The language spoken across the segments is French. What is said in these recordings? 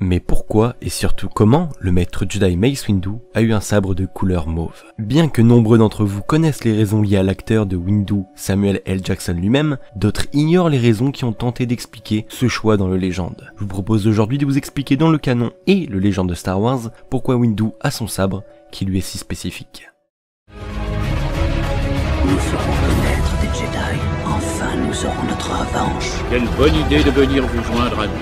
Mais pourquoi et surtout comment le maître Jedi Mace Windu a eu un sabre de couleur mauve? Bien que nombreux d'entre vous connaissent les raisons liées à l'acteur de Windu, Samuel L. Jackson lui-même, d'autres ignorent les raisons qui ont tenté d'expliquer ce choix dans le Légende. Je vous propose aujourd'hui de vous expliquer dans le canon et le Légende de Star Wars pourquoi Windu a son sabre qui lui est si spécifique. Nous ferons le maître des Jedi. Enfin, nous aurons notre revanche. Quelle bonne idée de venir vous joindre à nous.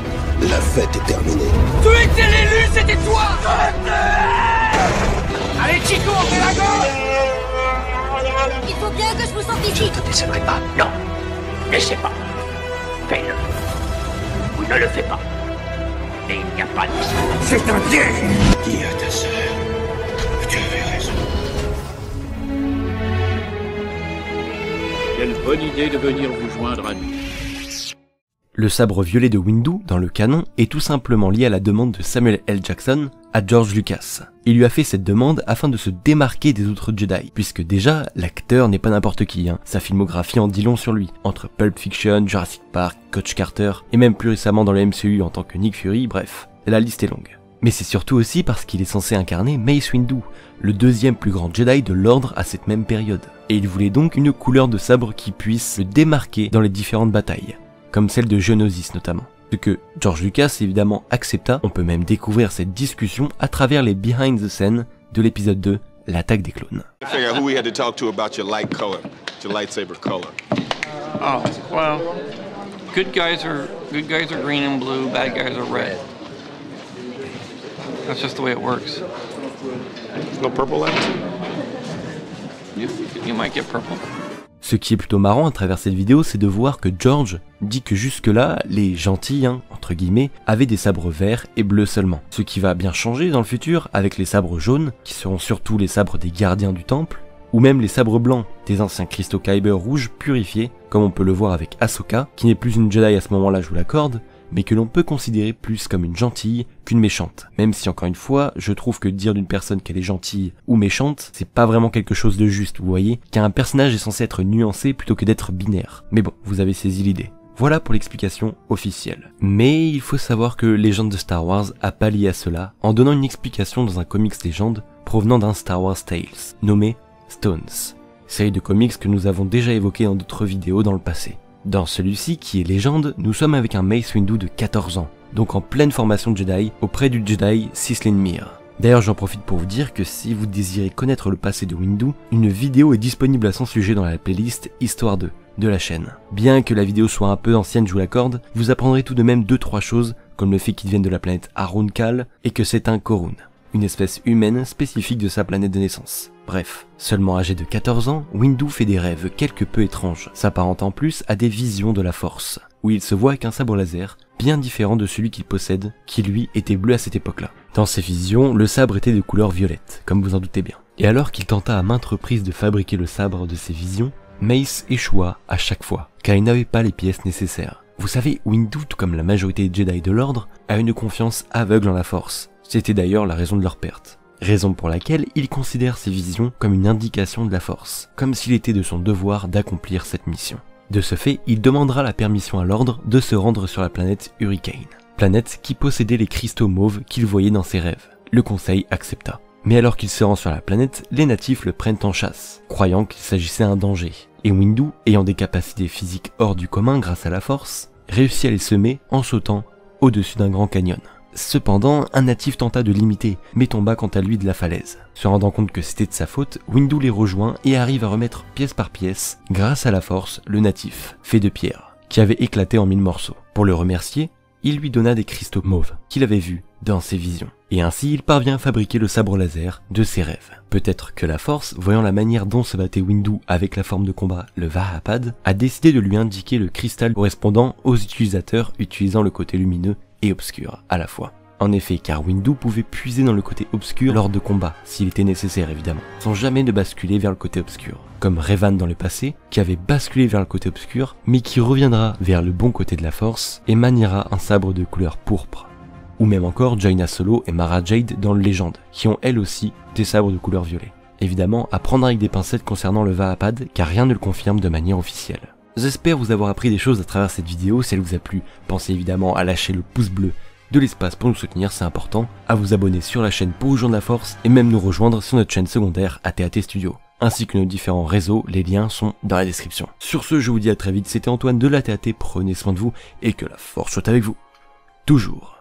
La fête est terminée. Tu étais l'élu, c'était toi. Allez Chico, on fait la gauche. Il faut bien que je vous sente Je ici. ne te décevrai pas. Non. Laissez pas. Fais-le. Ou ne le fais pas. Et il n'y a pas de... C'est un piège. Dis à ta sœur que tu avais raison. Quelle bonne idée de venir vous joindre à nous. Le sabre violet de Windu, dans le canon, est tout simplement lié à la demande de Samuel L. Jackson à George Lucas. Il lui a fait cette demande afin de se démarquer des autres Jedi, puisque déjà, l'acteur n'est pas n'importe qui, sa filmographie en dit long sur lui, entre Pulp Fiction, Jurassic Park, Coach Carter, et même plus récemment dans le MCU en tant que Nick Fury, bref, la liste est longue. Mais c'est surtout aussi parce qu'il est censé incarner Mace Windu, le deuxième plus grand Jedi de l'ordre à cette même période. Et il voulait donc une couleur de sabre qui puisse le démarquer dans les différentes batailles, comme celle de Geonosis notamment. Ce que George Lucas évidemment accepta. On peut même découvrir cette discussion à travers les behind the scenes de l'épisode 2, l'attaque des clones. Figure out who we had to talk to about your light color, your lightsaber color. Oh, well, good guys are green and blue, bad guys are red. That's just the way it works. No purple left? You might get purple. Ce qui est plutôt marrant à travers cette vidéo, c'est de voir que George dit que jusque-là, les gentils, entre guillemets, avaient des sabres verts et bleus seulement. Ce qui va bien changer dans le futur avec les sabres jaunes, qui seront surtout les sabres des gardiens du temple, ou même les sabres blancs, des anciens cristaux Kyber rouges purifiés, comme on peut le voir avec Ahsoka, qui n'est plus une Jedi à ce moment-là, je vous l'accorde, mais que l'on peut considérer plus comme une gentille qu'une méchante. Même si encore une fois, je trouve que dire d'une personne qu'elle est gentille ou méchante, c'est pas vraiment quelque chose de juste, vous voyez, car un personnage est censé être nuancé plutôt que d'être binaire. Mais bon, vous avez saisi l'idée. Voilà pour l'explication officielle. Mais il faut savoir que Légende de Star Wars a pallié à cela en donnant une explication dans un comics légende provenant d'un Star Wars Tales, nommé Stones, série de comics que nous avons déjà évoqué dans d'autres vidéos dans le passé. Dans celui-ci, qui est légende, nous sommes avec un Mace Windu de 14 ans, donc en pleine formation Jedi, auprès du Jedi Sislin Myr. D'ailleurs, j'en profite pour vous dire que si vous désirez connaître le passé de Windu, une vidéo est disponible à son sujet dans la playlist Histoire 2 de la chaîne. Bien que la vidéo soit un peu ancienne, je vous l'accorde, vous apprendrez tout de même 2-3 choses, comme le fait qu'il vienne de la planète Aruncal et que c'est un Korun, une espèce humaine spécifique de sa planète de naissance. Bref, seulement âgé de 14 ans, Windu fait des rêves quelque peu étranges, s'apparentant plus à des visions de la Force, où il se voit avec un sabre laser bien différent de celui qu'il possède, qui lui était bleu à cette époque-là. Dans ces visions, le sabre était de couleur violette, comme vous en doutez bien. Et alors qu'il tenta à maintes reprises de fabriquer le sabre de ces visions, Mace échoua à chaque fois, car il n'avait pas les pièces nécessaires. Vous savez, Windu, tout comme la majorité des Jedi de l'ordre, a une confiance aveugle en la Force. C'était d'ailleurs la raison de leur perte. Raison pour laquelle il considère ces visions comme une indication de la Force, comme s'il était de son devoir d'accomplir cette mission. De ce fait, il demandera la permission à l'ordre de se rendre sur la planète Hurricane, planète qui possédait les cristaux mauves qu'il voyait dans ses rêves. Le conseil accepta. Mais alors qu'il se rend sur la planète, les natifs le prennent en chasse, croyant qu'il s'agissait d'un danger. Et Windu, ayant des capacités physiques hors du commun grâce à la Force, réussit à les semer en sautant au-dessus d'un grand canyon. Cependant, un natif tenta de l'imiter, mais tomba quant à lui de la falaise. Se rendant compte que c'était de sa faute, Windu les rejoint et arrive à remettre pièce par pièce, grâce à la Force, le natif, fait de pierre, qui avait éclaté en 1000 morceaux. Pour le remercier, il lui donna des cristaux mauves, qu'il avait vus dans ses visions. Et ainsi, il parvient à fabriquer le sabre laser de ses rêves. Peut-être que la Force, voyant la manière dont se battait Windu avec la forme de combat, le Vahapad, a décidé de lui indiquer le cristal correspondant aux utilisateurs utilisant le côté lumineux et obscur à la fois. En effet, car Windu pouvait puiser dans le côté obscur lors de combats, s'il était nécessaire évidemment, sans jamais ne basculer vers le côté obscur. Comme Revan dans le passé, qui avait basculé vers le côté obscur, mais qui reviendra vers le bon côté de la Force et maniera un sabre de couleur pourpre. Ou même encore Jaina Solo et Mara Jade dans le Légende, qui ont elles aussi des sabres de couleur violet. Évidemment, à prendre avec des pincettes concernant le Vahapad, car rien ne le confirme de manière officielle. J'espère vous avoir appris des choses à travers cette vidéo. Si elle vous a plu, pensez évidemment à lâcher le pouce bleu de l'espace pour nous soutenir, c'est important, à vous abonner sur la chaîne pour rejoindre la force et même nous rejoindre sur notre chaîne secondaire ATAT Studio, ainsi que nos différents réseaux, les liens sont dans la description. Sur ce, je vous dis à très vite, c'était Antoine de l'ATAT, prenez soin de vous et que la force soit avec vous. Toujours.